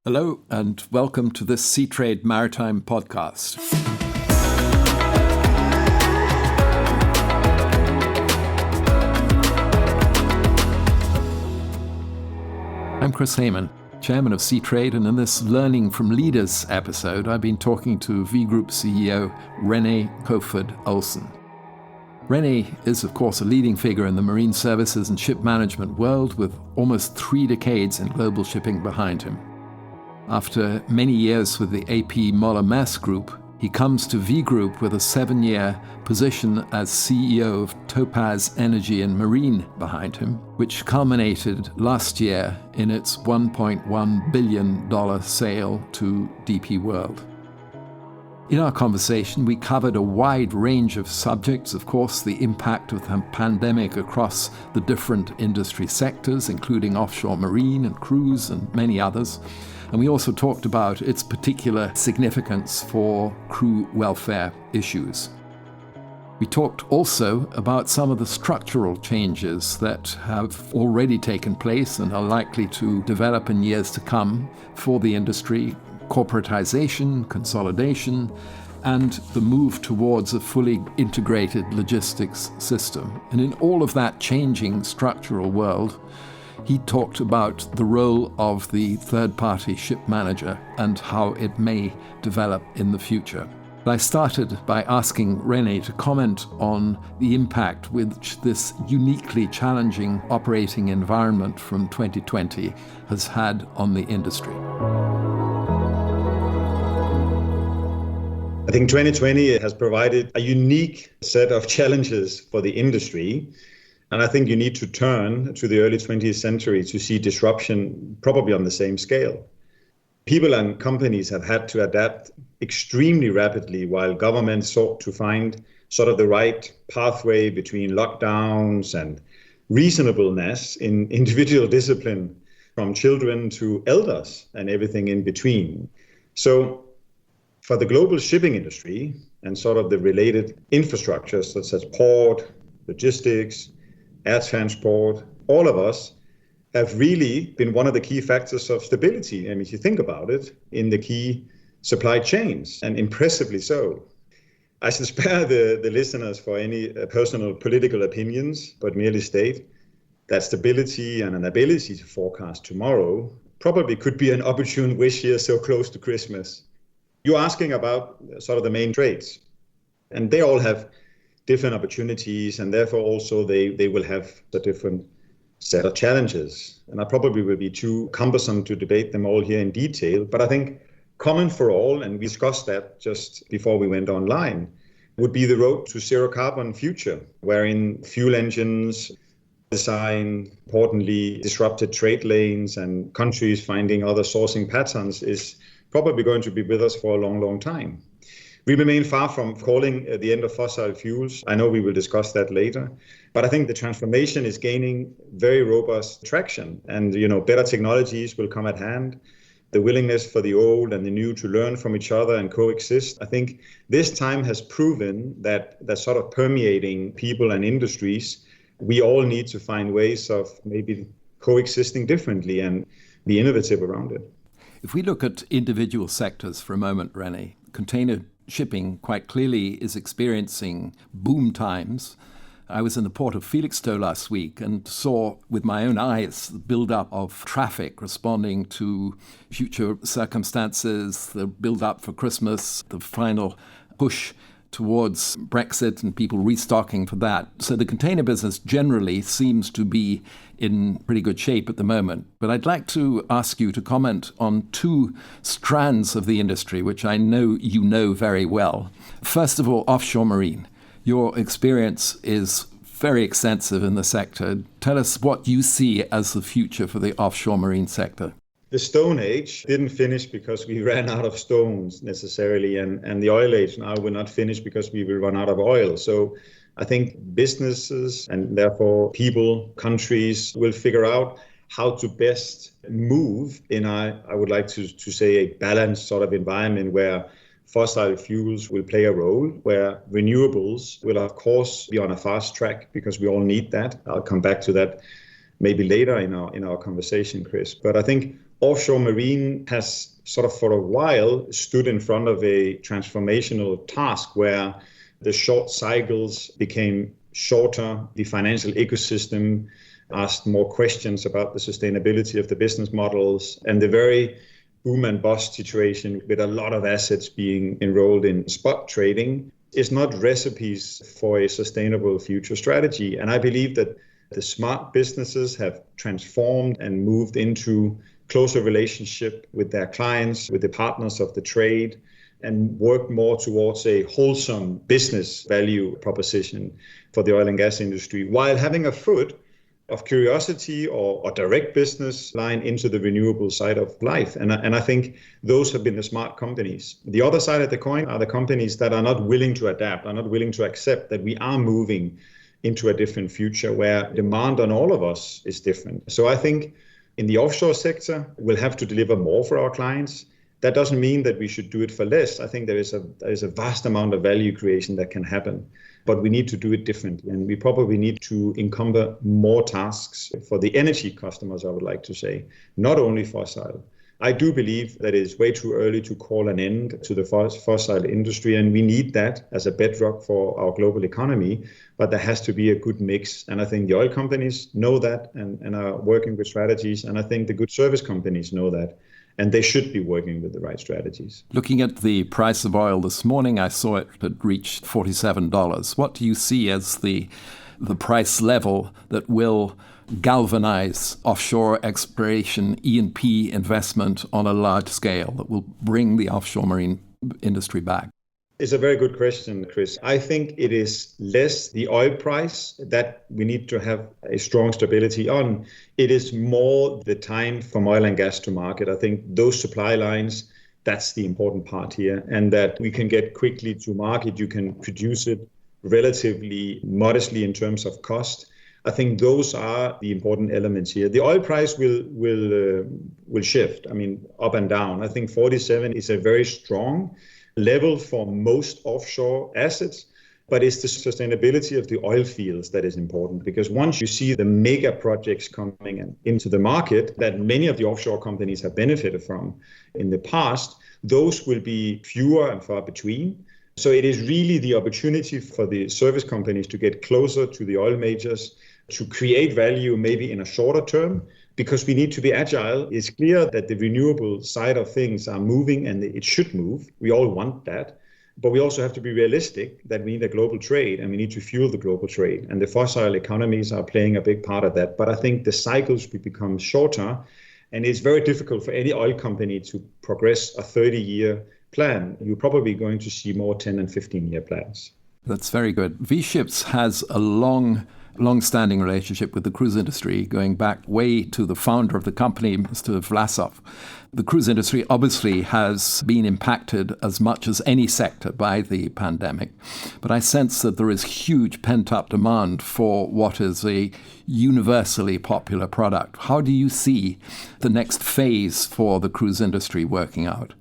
Hello and welcome to this Seatrade Maritime podcast. I'm Chris Hayman, Chairman of Seatrade, and in this Learning from Leaders episode, I've been talking to V.Group CEO René Kofod-Olsen. René is, of course, a leading figure in the marine services and ship management world with almost 3 decades in global shipping behind him. After many years with the AP Moller-Maersk Group, he comes to V.Group with a 7-year position as CEO of Topaz Energy and Marine behind him, which culminated last year in its $1.1 billion sale to DP World. In our conversation, we covered a wide range of subjects, of course, the impact of the pandemic across the different industry sectors, including offshore marine and cruise and many others. And we also talked about its particular significance for crew welfare issues. We talked also about some of the structural changes that have already taken place and are likely to develop in years to come for the industry: corporatisation, consolidation, and the move towards a fully integrated logistics system. And in all of that changing structural world, he talked about the role of the third-party ship manager and how it may develop in the future. I started by asking René to comment on the impact which this uniquely challenging operating environment from 2020 has had on the industry. I think 2020 has provided a unique set of challenges for the industry. And I think you need to turn to the early 20th century to see disruption probably on the same scale. People and companies have had to adapt extremely rapidly while governments sought to find sort of the right pathway between lockdowns and reasonableness in individual discipline, from children to elders and everything in between. So for the global shipping industry and sort of the related infrastructures such as port, logistics, air transport, all of us have really been one of the key factors of stability. And if you think about it, in the key supply chains, and impressively so. I should spare the listeners for any personal political opinions, but merely state that stability and an ability to forecast tomorrow probably could be an opportune wish here so close to Christmas. You're asking about sort of the main trades, and they all have different opportunities, and therefore also they will have a different set of challenges. And I probably will be too cumbersome to debate them all here in detail, but I think common for all, and we discussed that just before we went online, would be the road to zero carbon future, wherein fuel engines design, importantly, disrupted trade lanes and countries finding other sourcing patterns is probably going to be with us for a long, long time. We remain far from calling the end of fossil fuels. I know we will discuss that later, but I think the transformation is gaining very robust traction, and better technologies will come at hand. The willingness for the old and the new to learn from each other and coexist. I think this time has proven that sort of permeating people and industries, we all need to find ways of maybe coexisting differently and be innovative around it. If we look at individual sectors for a moment, René, container shipping quite clearly is experiencing boom times. I was in the port of Felixstowe last week and saw with my own eyes the build-up of traffic responding to future circumstances, the build-up for Christmas, the final push towards Brexit and people restocking for that. So the container business generally seems to be in pretty good shape at the moment. But I'd like to ask you to comment on 2 strands of the industry, which I know you know very well. First of all, offshore marine. Your experience is very extensive in the sector. Tell us what you see as the future for the offshore marine sector. The Stone Age didn't finish because we ran out of stones necessarily, and the Oil Age now will not finish because we will run out of oil. So I think businesses and therefore people, countries will figure out how to best move in I would like to say a balanced sort of environment where fossil fuels will play a role, where renewables will of course be on a fast track because we all need that. I'll come back to that maybe later in our conversation, Chris. But I think Offshore Marine has sort of for a while stood in front of a transformational task where the short cycles became shorter, the financial ecosystem asked more questions about the sustainability of the business models, and the very boom and bust situation with a lot of assets being enrolled in spot trading is not recipes for a sustainable future strategy. And I believe that the smart businesses have transformed and moved into closer relationship with their clients, with the partners of the trade, and work more towards a wholesome business value proposition for the oil and gas industry, while having a foot of curiosity or direct business line into the renewable side of life. And I think those have been the smart companies. The other side of the coin are the companies that are not willing to adapt, are not willing to accept that we are moving into a different future where demand on all of us is different. So I think in the offshore sector, we'll have to deliver more for our clients. That doesn't mean that we should do it for less. I think there is a vast amount of value creation that can happen, but we need to do it differently. And we probably need to encumber more tasks for the energy customers, I would like to say, not only fossil. I do believe that it is way too early to call an end to the fossil industry, and we need that as a bedrock for our global economy, but there has to be a good mix. And I think the oil companies know that and are working with strategies, and I think the good service companies know that, and they should be working with the right strategies. Looking at the price of oil this morning, I saw it had reached $47. What do you see as the price level that will galvanize offshore exploration, E&P investment on a large scale, that will bring the offshore marine industry back? It's a very good question, Chris. I think it is less the oil price that we need to have a strong stability on. It is more the time from oil and gas to market. I think those supply lines, that's the important part here, and that we can get quickly to market. You can produce it relatively modestly in terms of cost. I think those are the important elements here. The oil price will shift, up and down. I think 47 is a very strong level for most offshore assets, but it's the sustainability of the oil fields that is important, because once you see the mega projects coming into the market that many of the offshore companies have benefited from in the past, those will be fewer and far between. So it is really the opportunity for the service companies to get closer to the oil majors, to create value maybe in a shorter term, because we need to be agile. It's clear that the renewable side of things are moving, and it should move. We all want that. But we also have to be realistic that we need a global trade, and we need to fuel the global trade. And the fossil economies are playing a big part of that. But I think the cycles will become shorter, and it's very difficult for any oil company to progress a 30-year plan. You're probably going to see more 10 and 15-year plans. That's very good. V-Ships has a long-standing relationship with the cruise industry, going back way to the founder of the company, Mr. Vlasov. The cruise industry obviously has been impacted as much as any sector by the pandemic, but I sense that there is huge pent-up demand for what is a universally popular product. How do you see the next phase for the cruise industry working out?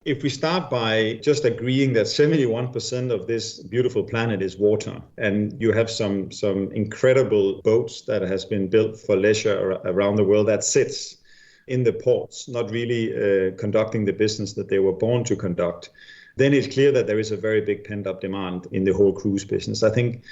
If we start by just agreeing that 71% of this beautiful planet is water, and you have some incredible boats that has been built for leisure around the world that sits in the ports, not really conducting the business that they were born to conduct, then it's clear that there is a very big pent-up demand in the whole cruise business. I think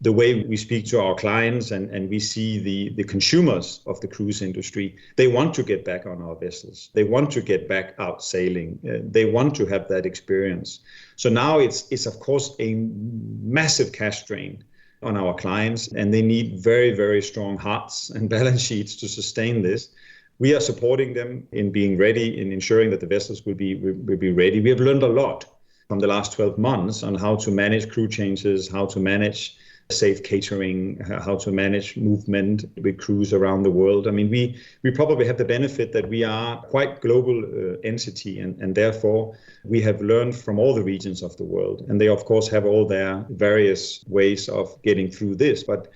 the way we speak to our clients and we see the consumers of the cruise industry, they want to get back on our vessels. They want to get back out sailing. They want to have that experience. So now it's of course a massive cash drain on our clients, and they need very, very strong hearts and balance sheets to sustain this. We are supporting them in being ready, in ensuring that the vessels will be ready. We have learned a lot from the last 12 months on how to manage crew changes, how to manage safe catering, how to manage movement with crews around the world. We probably have the benefit that we are quite global entity, and therefore we have learned from all the regions of the world. And they, of course, have all their various ways of getting through this. But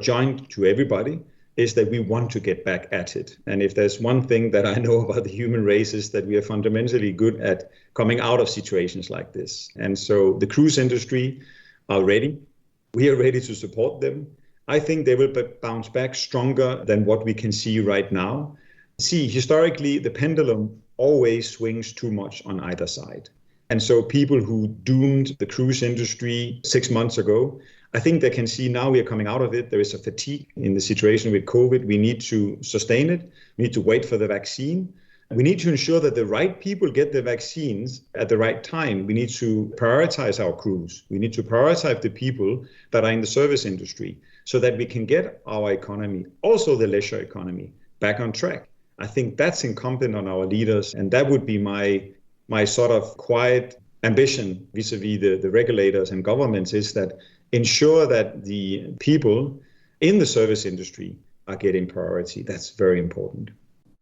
joined to everybody is that we want to get back at it. And if there's one thing that I know about the human race is that we are fundamentally good at coming out of situations like this. And so the cruise industry are ready. We are ready to support them. I think they will bounce back stronger than what we can see right now. See, historically, the pendulum always swings too much on either side. And so people who doomed the cruise industry 6 months ago, I think they can see now we are coming out of it. There is a fatigue in the situation with COVID. We need to sustain it. We need to wait for the vaccine. We need to ensure that the right people get the vaccines at the right time. We need to prioritize our crews. We need to prioritize the people that are in the service industry so that we can get our economy, also the leisure economy, back on track. I think that's incumbent on our leaders, and that would be my sort of quiet ambition vis-a-vis the regulators and governments, is that ensure that the people in the service industry are getting priority. That's very important.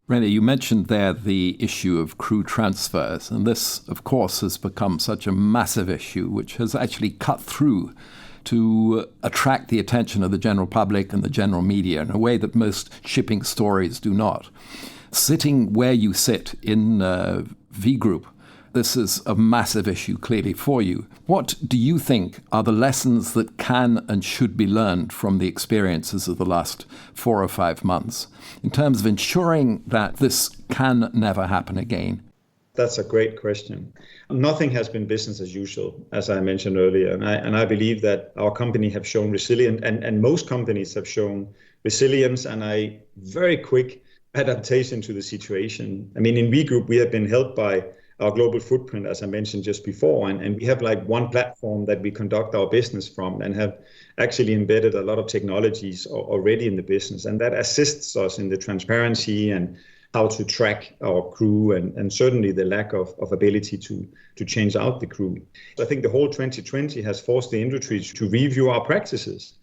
René, you mentioned there the issue of crew transfers, and this, of course, has become such a massive issue, which has actually cut through to attract the attention of the general public and the general media in a way that most shipping stories do not. Sitting where you sit in V.Group, this is a massive issue clearly for you. What do you think are the lessons that can and should be learned from the experiences of the last 4 or 5 months in terms of ensuring that this can never happen again? That's a great question. Nothing has been business as usual, as I mentioned earlier. And I believe that our company have shown resilience, and most companies have shown resilience and a very quick adaptation to the situation. I mean, in V.Group, we have been helped by our global footprint, as I mentioned just before, and we have like one platform that we conduct our business from and have actually embedded a lot of technologies already in the business, and that assists us in the transparency and how to track our crew and certainly the lack of ability to change out the crew. I think the whole 2020 has forced the industry to review our practices.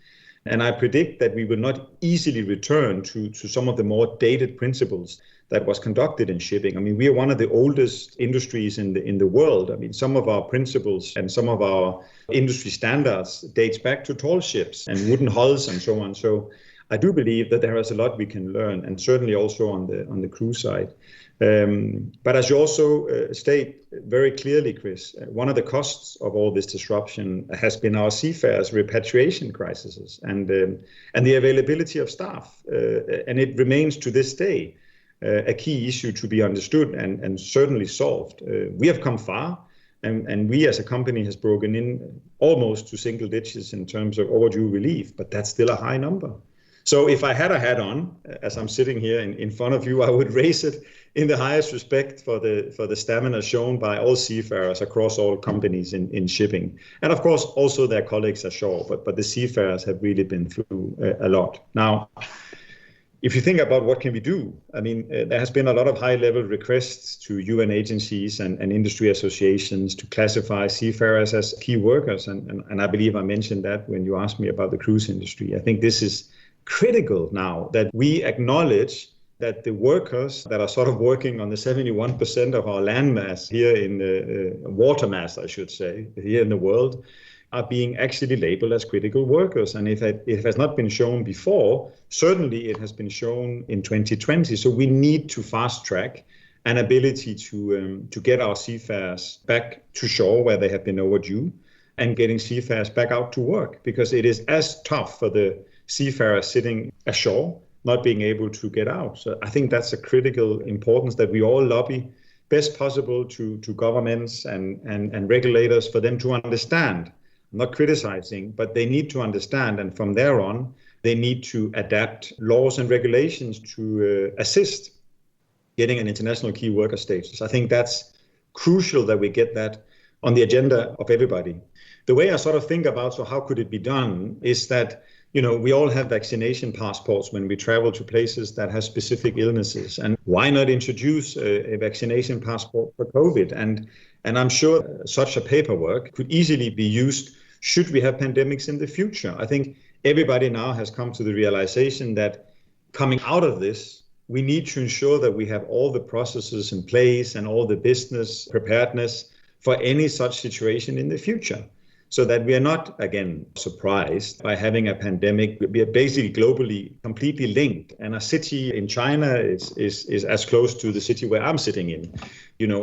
And I predict that we will not easily return to some of the more dated principles that was conducted in shipping. I mean, we are one of the oldest industries in the world. I mean, some of our principles and some of our industry standards dates back to tall ships and wooden hulls and so on. So I do believe that there is a lot we can learn, and certainly also on the crew side. But as you also state very clearly, Chris, one of the costs of all this disruption has been our seafarers' repatriation crises and the availability of staff. And it remains to this day a key issue to be understood and certainly solved. We have come far, and we as a company has broken in almost to single digits in terms of overdue relief, but that's still a high number. So if I had a hat on, as I'm sitting here in front of you, I would raise it in the highest respect for the stamina shown by all seafarers across all companies in shipping. And of course, also their colleagues ashore, but the seafarers have really been through a lot. Now, if you think about what can we do, I mean, there has been a lot of high-level requests to UN agencies and industry associations to classify seafarers as key workers. And I believe I mentioned that when you asked me about the cruise industry. I think this is critical now that we acknowledge that the workers that are sort of working on the 71% of our land mass here in the water mass, I should say, here in the world, are being actually labeled as critical workers. And if it has not been shown before, certainly it has been shown in 2020. So we need to fast track an ability to get our seafarers back to shore where they have been overdue and getting seafarers back out to work, because it is as tough for the seafarers sitting ashore, not being able to get out. So I think that's a critical importance that we all lobby best possible to governments and regulators for them to understand. I'm not criticizing, but they need to understand. And from there on, they need to adapt laws and regulations to assist getting an international key worker status. I think that's crucial that we get that on the agenda of everybody. The way I sort of think about, so how could it be done, is that we all have vaccination passports when we travel to places that have specific illnesses. And why not introduce a vaccination passport for COVID? And I'm sure such a paperwork could easily be used should we have pandemics in the future. I think everybody now has come to the realization that coming out of this, we need to ensure that we have all the processes in place and all the business preparedness for any such situation in the future, so that we are not, again, surprised by having a pandemic. We are basically globally completely linked. And a city in China is as close to the city where I'm sitting in,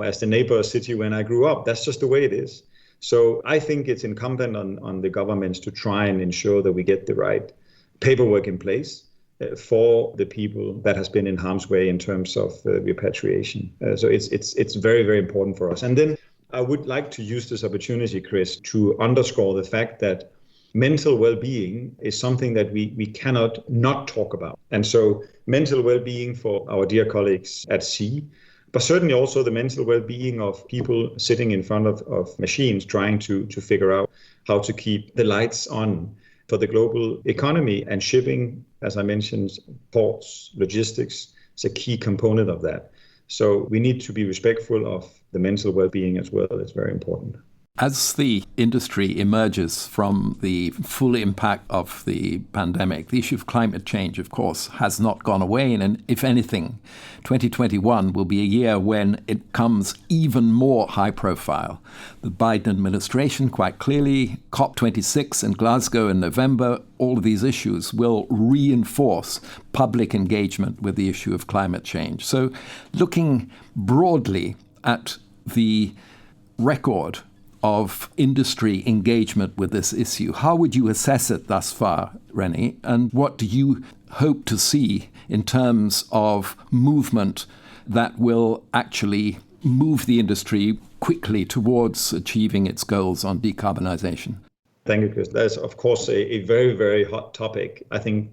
as the neighbor city when I grew up. That's just the way it is. So I think it's incumbent on the governments to try and ensure that we get the right paperwork in place, for the people that has been in harm's way in terms of repatriation. So it's very, very important for us. And then I would like to use this opportunity, Chris, to underscore the fact that mental well-being is something that we cannot not talk about. And so mental well-being for our dear colleagues at sea, but certainly also the mental well-being of people sitting in front of machines trying to figure out how to keep the lights on for the global economy. And shipping, as I mentioned, ports, logistics is a key component of that. So we need to be respectful of the mental well-being as well. It's very important. As the industry emerges from the full impact of the pandemic, the issue of climate change, of course, has not gone away. And if anything, 2021 will be a year when it comes even more high profile. The Biden administration, quite clearly, COP26 in Glasgow in November, all of these issues will reinforce public engagement with the issue of climate change. So looking broadly at the record of industry engagement with this issue, how would you assess it thus far, René? And what do you hope to see in terms of movement that will actually move the industry quickly towards achieving its goals on decarbonization? Thank you, Chris. That's, of course, a very, very hot topic, I think,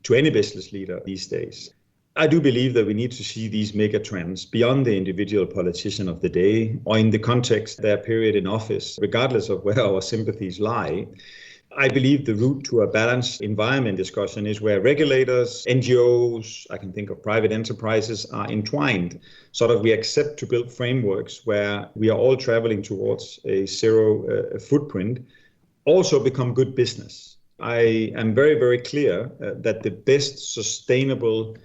to any business leader these days. I do believe that we need to see these mega trends beyond the individual politician of the day or in the context of their period in office, regardless of where our sympathies lie. I believe the route to a balanced environment discussion is where regulators, NGOs, I can think of private enterprises, are entwined. Sort of we accept to build frameworks where we are all traveling towards a zero footprint, also become good business. I am very, very clear that the best sustainable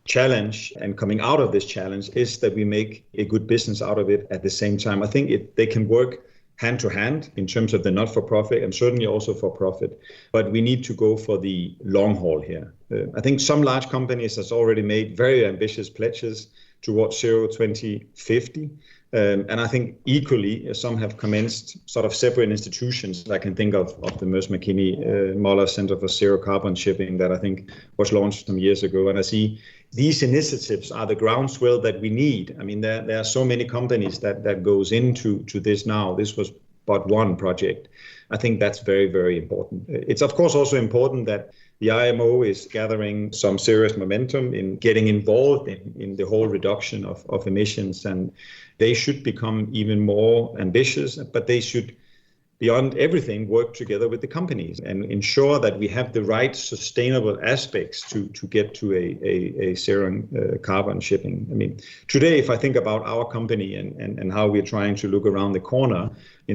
challenge and coming out of this challenge is that we make a good business out of it at the same time. I think they can work hand to hand in terms of the not-for-profit and certainly also for profit. But we need to go for the long haul here. I think some large companies has already made very ambitious pledges towards zero 2050. And I think equally, some have commenced sort of separate institutions. I can think of the Maersk McKinney Moller Center for Zero Carbon Shipping that I think was launched some years ago. And I see these initiatives are the groundswell that we need. I mean, there are so many companies that goes into this now. This was but one project. I think that's very, very important. It's, of course, also important that the IMO is gathering some serious momentum in getting involved in the whole reduction of emissions. And they should become even more ambitious, but they should, beyond everything, work together with the companies and ensure that we have the right sustainable aspects to get to a zero carbon shipping. I mean, today, if I think about our company and how we're trying to look around the corner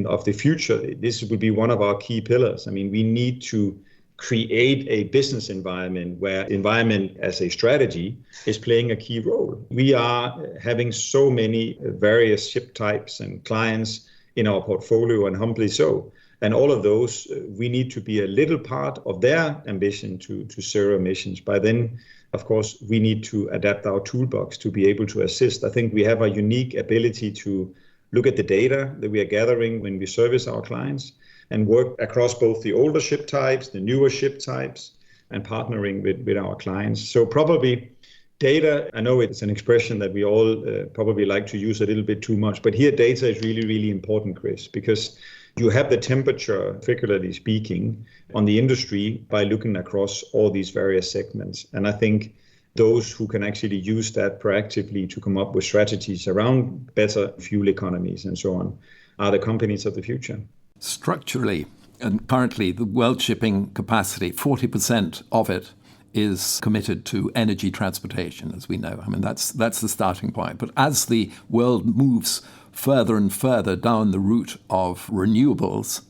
of the future, this would be one of our key pillars. I mean, we need to create a business environment where environment as a strategy is playing a key role. We are having so many various ship types and clients in our portfolio, and humbly so. And all of those, we need to be a little part of their ambition to zero emissions. By then, of course, we need to adapt our toolbox to be able to assist. I think we have a unique ability to look at the data that we are gathering when we service our clients and work across both the older ship types, the newer ship types, and partnering with our clients. So probably data, I know it's an expression that we all probably like to use a little bit too much, but here data is really, really important, Chris, because you have the temperature, figuratively speaking, on the industry by looking across all these various segments. And I think those who can actually use that proactively to come up with strategies around better fuel economies and so on are the companies of the future. Structurally, and currently the world shipping capacity, 40% of it is committed to energy transportation, as we know. I mean, that's the starting point. But as the world moves further and further down the route of renewables,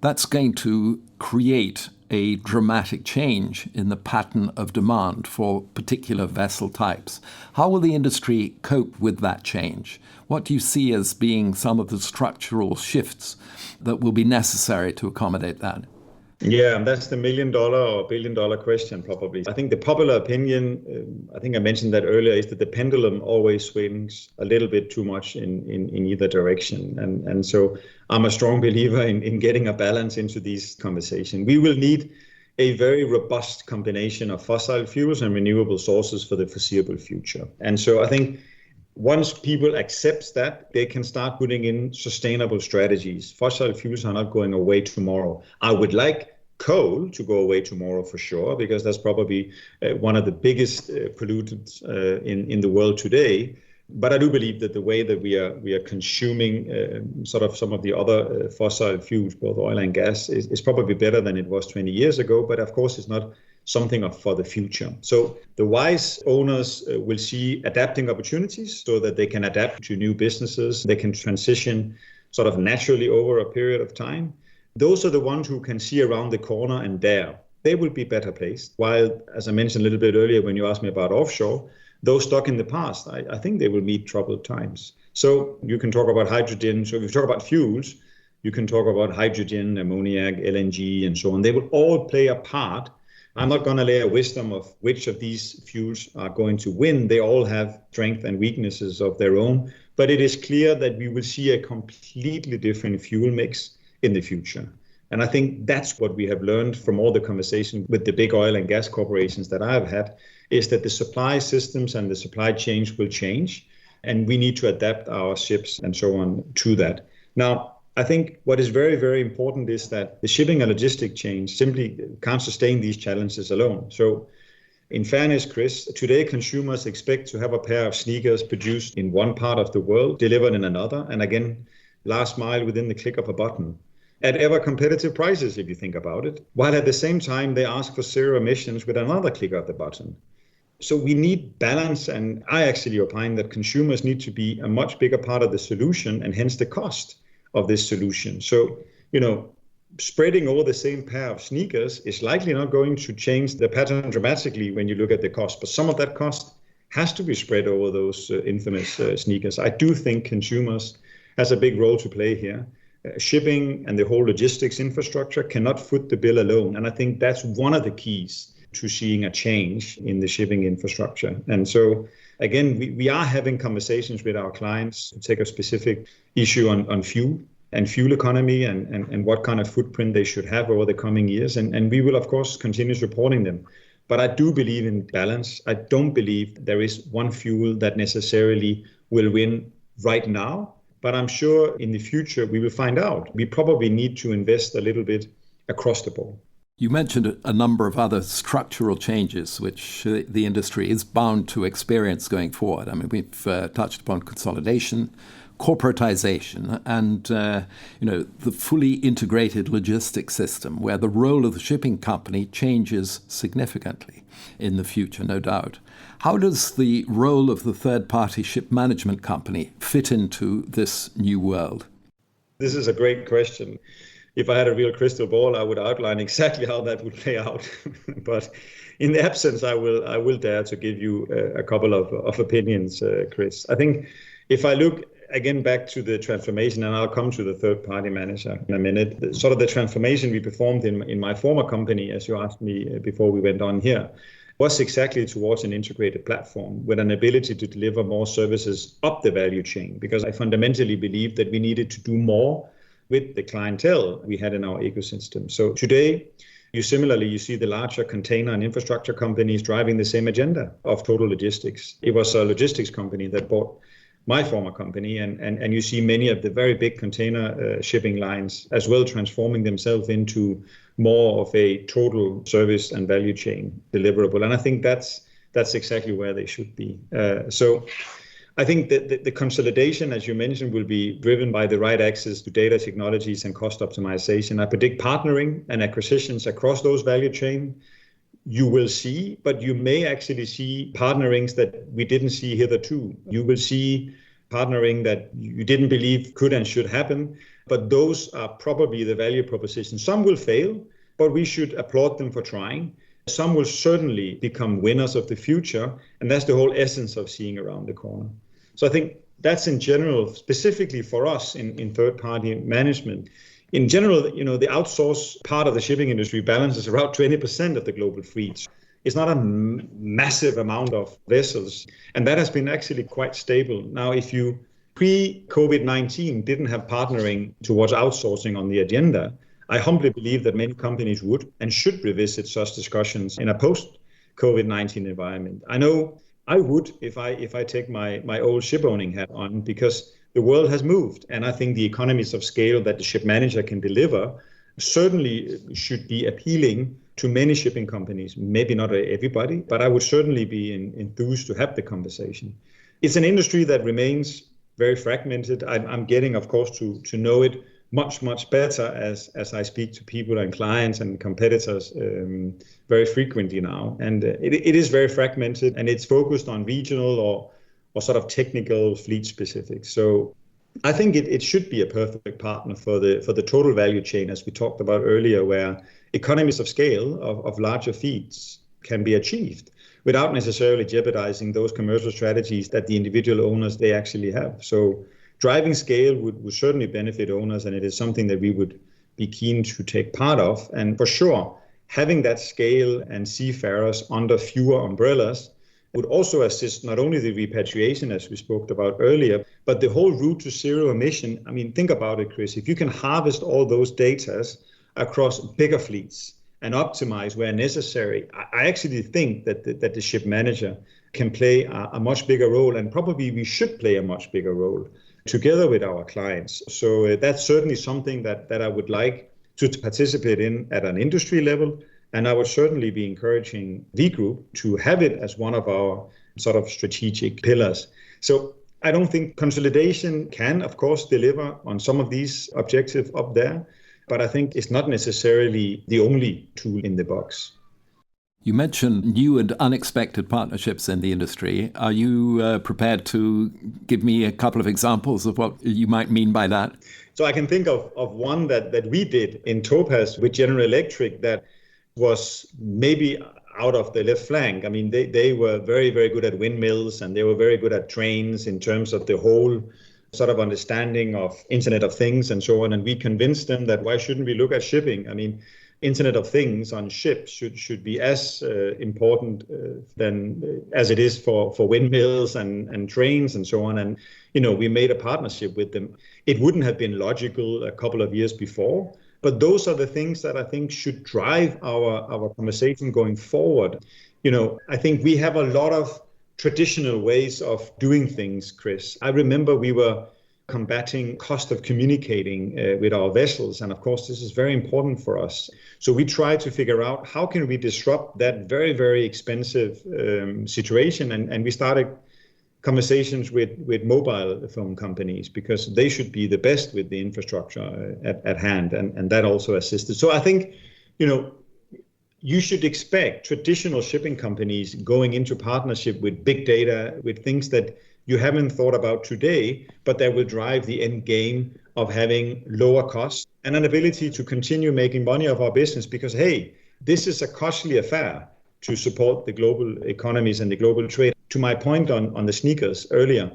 that's going to create a dramatic change in the pattern of demand for particular vessel types. How will the industry cope with that change? What do you see as being some of the structural shifts that will be necessary to accommodate that? Yeah, that's the $1 million or $1 billion question, probably. I think the popular opinion, I think I mentioned that earlier, is that the pendulum always swings a little bit too much in either direction. And so I'm a strong believer in getting a balance into these conversations. We will need a very robust combination of fossil fuels and renewable sources for the foreseeable future. And so I think once people accept that, they can start putting in sustainable strategies. Fossil fuels are not going away tomorrow. I would like coal to go away tomorrow for sure, because that's probably one of the biggest pollutants in the world today. But I do believe that the way that we are consuming sort of some of the other fossil fuels, both oil and gas, is probably better than it was 20 years ago. But of course, it's not something for the future. So the wise owners will see adapting opportunities so that they can adapt to new businesses. They can transition sort of naturally over a period of time. Those are the ones who can see around the corner and dare. They will be better placed. While, as I mentioned a little bit earlier when you asked me about offshore, those stuck in the past, I think they will meet troubled times. So you can talk about hydrogen. So if you talk about fuels, you can talk about hydrogen, ammoniac, LNG, and so on. They will all play a part. I'm not going to lay a wisdom of which of these fuels are going to win. They all have strengths and weaknesses of their own. But it is clear that we will see a completely different fuel mix in the future. And I think that's what we have learned from all the conversation with the big oil and gas corporations that I've had, is that the supply systems and the supply chains will change, and we need to adapt our ships and so on to that. Now, I think what is very, very important is that the shipping and logistic chains simply can't sustain these challenges alone. So in fairness, Chris, today consumers expect to have a pair of sneakers produced in one part of the world, delivered in another, and again, last mile within the click of a button, at ever competitive prices, if you think about it, while at the same time they ask for zero emissions with another click of the button. So we need balance, and I actually opine that consumers need to be a much bigger part of the solution, and hence the cost of this solution. So, spreading over the same pair of sneakers is likely not going to change the pattern dramatically when you look at the cost, but some of that cost has to be spread over those infamous sneakers. I do think consumers has a big role to play here. Shipping and the whole logistics infrastructure cannot foot the bill alone. And I think that's one of the keys to seeing a change in the shipping infrastructure. And so, again, we are having conversations with our clients to take a specific issue on fuel and fuel economy and what kind of footprint they should have over the coming years. And we will, of course, continue supporting them. But I do believe in balance. I don't believe there is one fuel that necessarily will win right now. But I'm sure in the future we will find out. We probably need to invest a little bit across the board. You mentioned a number of other structural changes which the industry is bound to experience going forward. I mean, we've touched upon consolidation, corporatisation, and the fully integrated logistics system, where the role of the shipping company changes significantly in the future, no doubt. How does the role of the third-party ship management company fit into this new world? This is a great question. If I had a real crystal ball, I would outline exactly how that would play out. But in the absence, I will dare to give you a couple of opinions, Chris. I think if I look again back to the transformation, and I'll come to the third-party manager in a minute, sort of the transformation we performed in my former company, as you asked me before we went on here, was exactly towards an integrated platform with an ability to deliver more services up the value chain, because I fundamentally believe that we needed to do more with the clientele we had in our ecosystem. So today, you see the larger container and infrastructure companies driving the same agenda of total logistics. It was a logistics company that bought my former company, and you see many of the very big container shipping lines as well transforming themselves into more of a total service and value chain deliverable. And I think that's exactly where they should be. So I think that the consolidation, as you mentioned, will be driven by the right access to data technologies and cost optimization. I predict partnering and acquisitions across those value chain you will see, but you may actually see partnerings that we didn't see hitherto. You will see partnering that you didn't believe could and should happen, but those are probably the value propositions. Some will fail, but we should applaud them for trying. Some will certainly become winners of the future, and that's the whole essence of seeing around the corner. So I think that's in general, specifically for us in third-party management. In general, the outsourced part of the shipping industry balances around 20% of the global fleet. It's not a massive amount of vessels, and that has been actually quite stable. Now, if you pre-COVID-19 didn't have partnering towards outsourcing on the agenda, I humbly believe that many companies would and should revisit such discussions in a post-COVID-19 environment. I know I would if I take my old ship owning hat on, because the world has moved, and I think the economies of scale that the ship manager can deliver certainly should be appealing to many shipping companies. Maybe not everybody, but I would certainly be enthused to have the conversation. It's an industry that remains very fragmented. I'm getting, of course, to know it much better as I speak to people and clients and competitors very frequently now. And it is very fragmented, and it's focused on regional or sort of technical fleet specifics. So I think it should be a perfect partner for the total value chain, as we talked about earlier, where economies of scale of larger fleets can be achieved without necessarily jeopardizing those commercial strategies that the individual owners they actually have. So driving scale would certainly benefit owners, and it is something that we would be keen to take part of. And for sure, having that scale and seafarers under fewer umbrellas would also assist not only the repatriation, as we spoke about earlier, but the whole route to zero emission. I mean, think about it, Chris. If you can harvest all those data across bigger fleets and optimize where necessary, I actually think that the ship manager can play a much bigger role, and probably we should play a much bigger role together with our clients. So that's certainly something that I would like to participate in at an industry level. And I would certainly be encouraging V.Group to have it as one of our sort of strategic pillars. So I don't think consolidation can, of course, deliver on some of these objectives up there, but I think it's not necessarily the only tool in the box. You mentioned new and unexpected partnerships in the industry. Are you prepared to give me a couple of examples of what you might mean by that? So I can think of one that we did in Topaz with General Electric that was maybe out of the left flank. I mean, they were very, very good at windmills, and they were very good at trains in terms of the whole sort of understanding of Internet of Things and so on. And we convinced them that why shouldn't we look at shipping? I mean, Internet of Things on ships should be as important as it is for windmills and trains and so on. And, we made a partnership with them. It wouldn't have been logical a couple of years before, but those are the things that I think should drive our conversation going forward. I think we have a lot of traditional ways of doing things, Chris. I remember we were combating cost of communicating with our vessels. And of course, this is very important for us. So we try to figure out how can we disrupt that very, very expensive situation. And we started conversations with mobile phone companies, because they should be the best with the infrastructure at hand. And that also assisted. So I think, you should expect traditional shipping companies going into partnership with big data, with things that you haven't thought about today, but that will drive the end game of having lower costs and an ability to continue making money of our business, because, hey, this is a costly affair to support the global economies and the global trade. To my point on the sneakers earlier,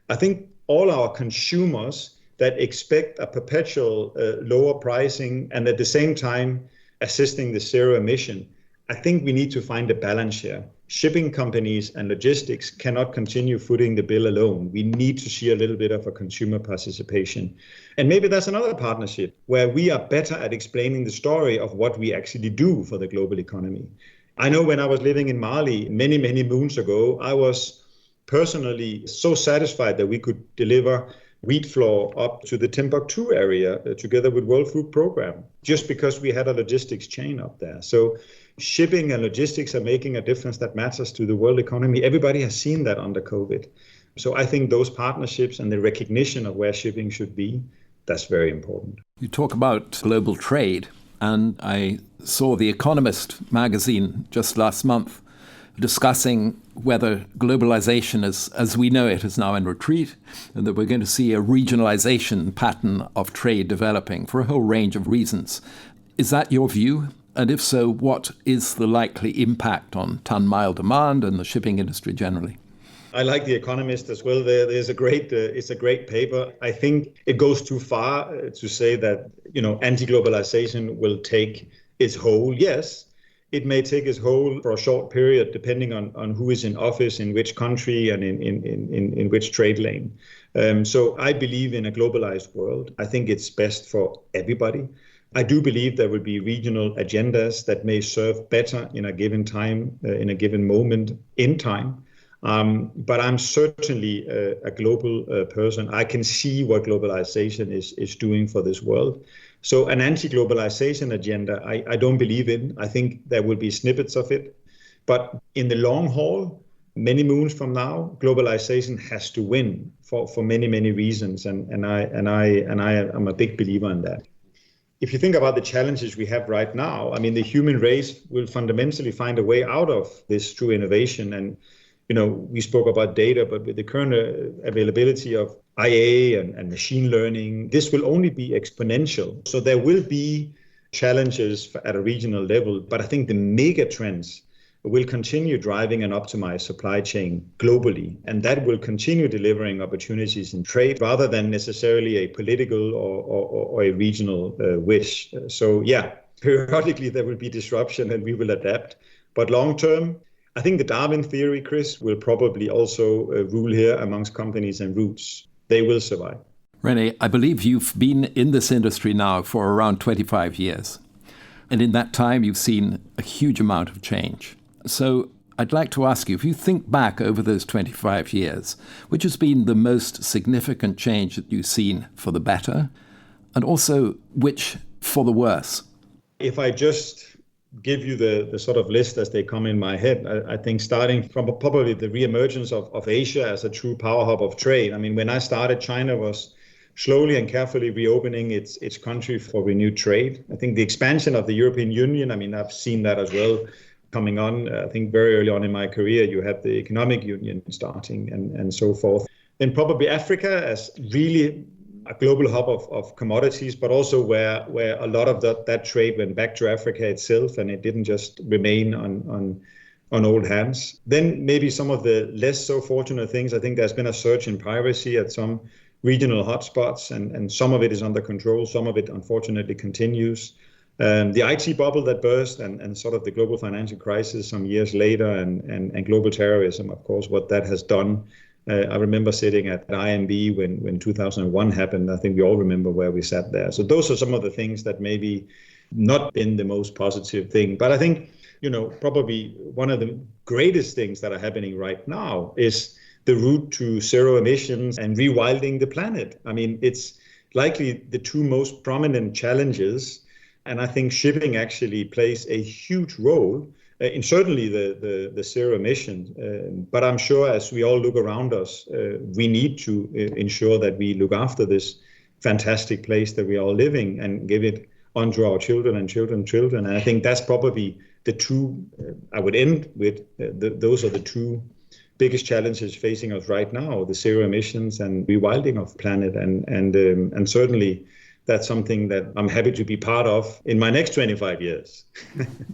I think all our consumers that expect a perpetual lower pricing and at the same time assisting the zero emission, I think we need to find a balance here. Shipping companies and logistics cannot continue footing the bill alone. We need to see a little bit of a consumer participation. And maybe that's another partnership where we are better at explaining the story of what we actually do for the global economy. I know when I was living in Mali many, many moons ago, I was personally so satisfied that we could deliver wheat flour up to the Timbuktu area together with World Food Program, just because we had a logistics chain up there. So shipping and logistics are making a difference that matters to the world economy. Everybody has seen that under COVID. So I think those partnerships and the recognition of where shipping should be, that's very important. You talk about global trade, and I saw The Economist magazine just last month discussing whether globalization as we know it is now in retreat, and that we're going to see a regionalization pattern of trade developing for a whole range of reasons. Is that your view? And if so, what is the likely impact on ton-mile demand and the shipping industry generally? I like The Economist as well. It's a great paper. I think it goes too far to say that, anti-globalization will take its hold. Yes, it may take its hold for a short period, depending on who is in office, in which country, and in which trade lane. So I believe in a globalized world. I think it's best for everybody. I do believe there will be regional agendas that may serve better in a given time, in a given moment in time. But I'm certainly a global person. I can see what globalization is doing for this world. So an anti-globalization agenda, I don't believe in. I think there will be snippets of it. But in the long haul, many moons from now, globalization has to win for many, many reasons. And I am a big believer in that. If you think about the challenges we have right now, I mean, the human race will fundamentally find a way out of this through innovation. And, we spoke about data, but with the current availability of IA and machine learning, this will only be exponential. So there will be challenges at a regional level, but I think the mega trends will continue driving an optimized supply chain globally. And that will continue delivering opportunities in trade rather than necessarily a political or a regional wish. So yeah, periodically there will be disruption and we will adapt. But long term, I think the Darwin theory, Chris, will probably also rule here amongst companies and routes. They will survive. René, I believe you've been in this industry now for around 25 years. And in that time, you've seen a huge amount of change. So I'd like to ask you, if you think back over those 25 years, which has been the most significant change that you've seen for the better, and also which for the worse? If I just give you the sort of list as they come in my head, I think starting from probably the reemergence of Asia as a true power hub of trade. I mean, when I started, China was slowly and carefully reopening its country for renewed trade. I think the expansion of the European Union, I mean, I've seen that as well coming on. I think very early on in my career, you had the economic union starting and so forth. Then probably Africa as really a global hub of commodities, but also where a lot of that trade went back to Africa itself, and it didn't just remain on old hands. Then maybe some of the less so fortunate things. I think there's been a surge in piracy at some regional hotspots, and some of it is under control. Some of it, unfortunately, continues. The IT bubble that burst and sort of the global financial crisis some years later and global terrorism, of course, what that has done. I remember sitting at IMB when 2001 happened. I think we all remember where we sat there. So those are some of the things that maybe not been the most positive thing. But I think, probably one of the greatest things that are happening right now is the route to zero emissions and rewilding the planet. I mean, it's likely the two most prominent challenges. And I think shipping actually plays a huge role in certainly the zero emissions. But I'm sure as we all look around us, we need to ensure that we look after this fantastic place that we are all living and give it onto our children and children's children. And I think that's probably the two, I would end with, those are the two biggest challenges facing us right now, the zero emissions and rewilding of the planet. And certainly that's something that I'm happy to be part of in my next 25 years.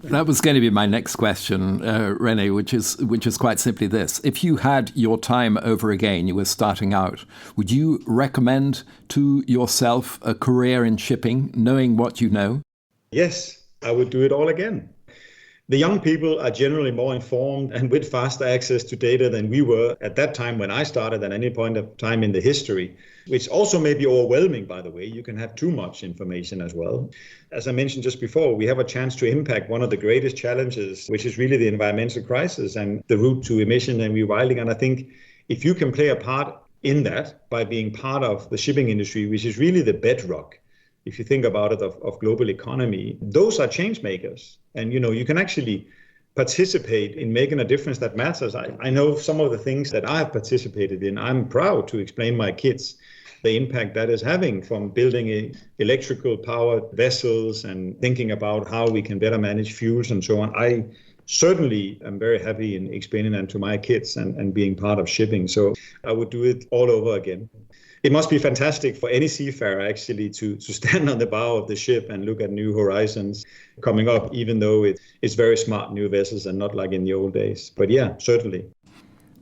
That was going to be my next question, René, which is quite simply this. If you had your time over again, you were starting out, would you recommend to yourself a career in shipping, knowing what you know? Yes, I would do it all again. The young people are generally more informed and with faster access to data than we were at that time when I started at any point of time in the history, which also may be overwhelming, by the way. You can have too much information as well. As I mentioned just before, we have a chance to impact one of the greatest challenges, which is really the environmental crisis and the route to emission and rewilding. And I think if you can play a part in that by being part of the shipping industry, which is really the bedrock, if you think about it, of global economy, those are change makers. And, you can actually participate in making a difference that matters. I know some of the things that I've participated in. I'm proud to explain my kids the impact that is having, from building electrical powered vessels and thinking about how we can better manage fuels and so on. I certainly am very happy in explaining that to my kids and being part of shipping. So I would do it all over again. It must be fantastic for any seafarer actually to stand on the bow of the ship and look at new horizons coming up, even though it's very smart new vessels and not like in the old days. But yeah, certainly.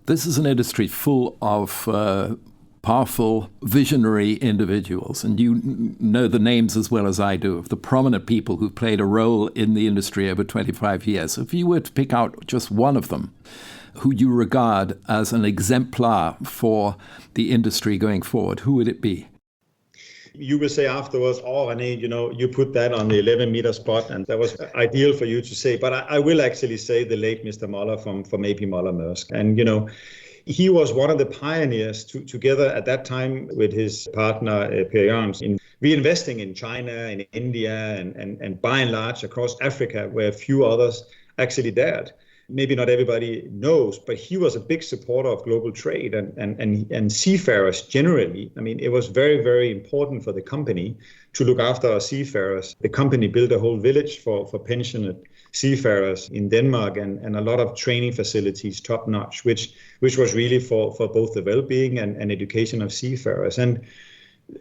This is an industry full of powerful, visionary individuals. And you know the names as well as I do of the prominent people who've played a role in the industry over 25 years. If you were to pick out just one of them, who you regard as an exemplar for the industry going forward, who would it be? You will say afterwards, oh, René, you put that on the 11-meter spot, and that was ideal for you to say. But I will actually say the late Mr. Moller from AP Moller-Maersk. And, he was one of the pioneers together at that time with his partner, Per Jørgens, in reinvesting in China, in India, and by and large across Africa, where few others actually dared. Maybe not everybody knows, but he was a big supporter of global trade and seafarers generally. I mean, it was very, very important for the company to look after our seafarers. The company built a whole village for pensioned seafarers in Denmark and a lot of training facilities, top notch, which was really for both the well-being and education of seafarers. And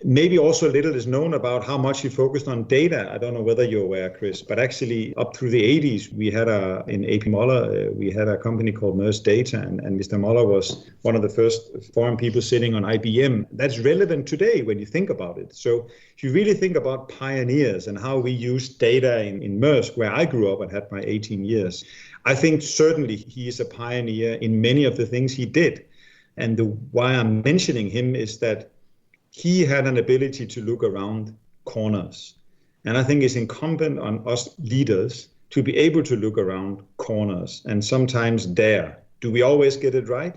maybe also little is known about how much he focused on data. I don't know whether you're aware, Chris, but actually up through the 80s, we had in AP Moller, we had a company called Maersk Data, and Mr. Moller was one of the first foreign people sitting on IBM. That's relevant today when you think about it. So if you really think about pioneers and how we use data in Maersk, where I grew up and had my 18 years, I think certainly he is a pioneer in many of the things he did. And why I'm mentioning him is that he had an ability to look around corners. And I think it's incumbent on us leaders to be able to look around corners and sometimes dare. Do we always get it right?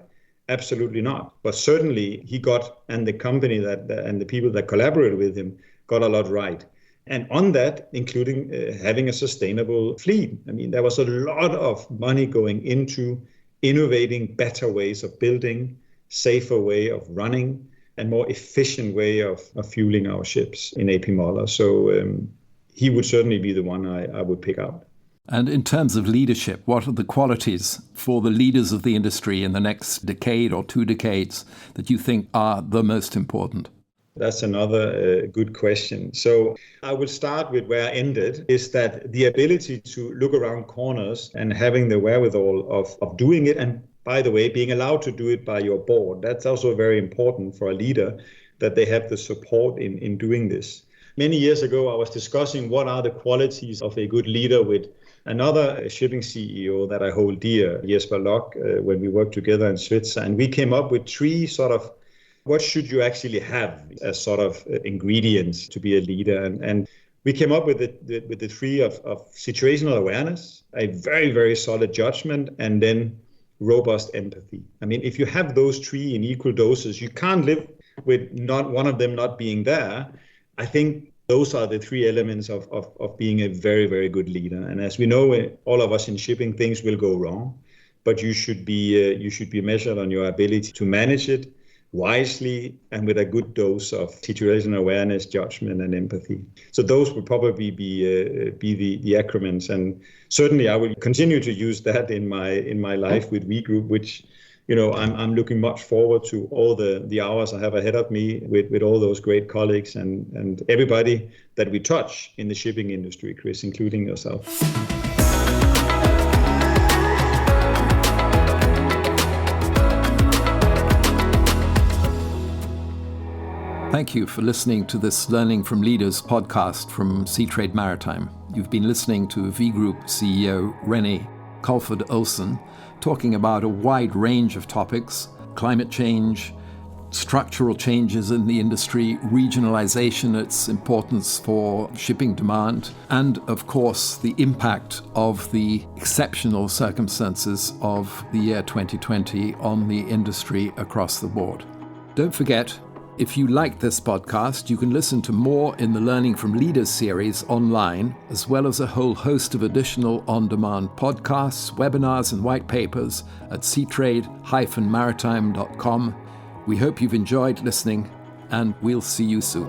Absolutely not. But certainly he got, and the company and the people that collaborated with him got a lot right. And on that, including having a sustainable fleet. I mean, there was a lot of money going into innovating better ways of building, safer way of running, and more efficient way of fueling our ships in AP Moller. So he would certainly be the one I would pick out. And in terms of leadership, what are the qualities for the leaders of the industry in the next decade or 2 decades that you think are the most important? That's another good question. So I will start with where I ended, is that the ability to look around corners and having the wherewithal of doing it, and by the way, being allowed to do it by your board. That's also very important for a leader, that they have the support in doing this. Many years ago, I was discussing what are the qualities of a good leader with another shipping CEO that I hold dear, Jesper Lock, when we worked together in Switzerland. And we came up with 3 sort of, what should you actually have as sort of ingredients to be a leader? And we came up with the 3 of situational awareness, a very, very solid judgment, and then robust empathy. I mean, if you have those 3 in equal doses, you can't live with not one of them not being there. I think those are the 3 elements of being a very, very good leader. And as we know, all of us in shipping, things will go wrong, but you should be measured on your ability to manage it wisely and with a good dose of situational awareness, judgment, and empathy. So those would probably be the acronyms, and certainly I will continue to use that in my life with V.Group, which I'm looking much forward to all the hours I have ahead of me with all those great colleagues and everybody that we touch in the shipping industry, Chris, including yourself. Thank you for listening to this Learning from Leaders podcast from Seatrade Maritime. You've been listening to V.Group CEO René Kofod-Olsen talking about a wide range of topics: climate change, structural changes in the industry, regionalization, its importance for shipping demand, and of course the impact of the exceptional circumstances of the year 2020 on the industry across the board. Don't forget, if you like this podcast, you can listen to more in the Learning from Leaders series online, as well as a whole host of additional on-demand podcasts, webinars, and white papers at seatrade-maritime.com. We hope you've enjoyed listening, and we'll see you soon.